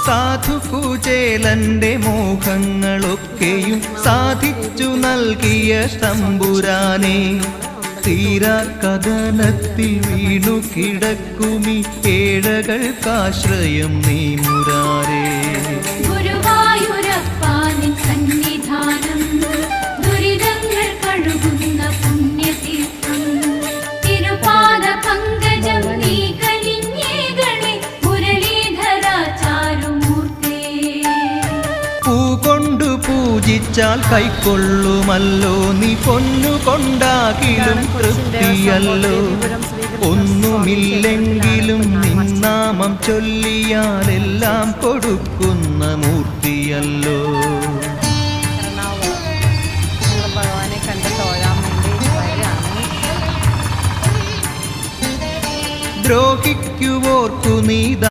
സാധുകുചേലന്റെ മോഹങ്ങളൊക്കെയും സാധിച്ചു നൽകിയ തമ്പുരാനെ തീരാ കഥനത്തിൽ വീണു കിടക്കുമി ഏഴകൾക്കാശ്രയം നീ മുരാരേ ഗുരുവായൂരപ്പാനിൻ സന്നിധാനം ദുരിതങ്ങൾ കഴുകുന്ന പുണ്യതീർത്ഥം തിരുപാദ പങ്കജം നീ കനിഞ്ഞേകളെ മുരളീധരാചാരുമൂർത്തേ പൂകൊണ്ടു പൂജിച്ചാൽ കൈക്കൊള്ളുമല്ലോ നീ പൊന്നുകൊണ്ടാകിലും തൃപ്തിയല്ലോ ഒന്നുമില്ലെങ്കിലും നിന്നാമം ചൊല്ലിയാലെല്ലാം കൊടുക്കുന്ന മൂർത്തിയല്ലോ ഭഗവാനെ കണ്ട് തൊഴാൻ വേണ്ടി വരികയാണ്. ദ്രോഹിക്കുവോർക്കു നീ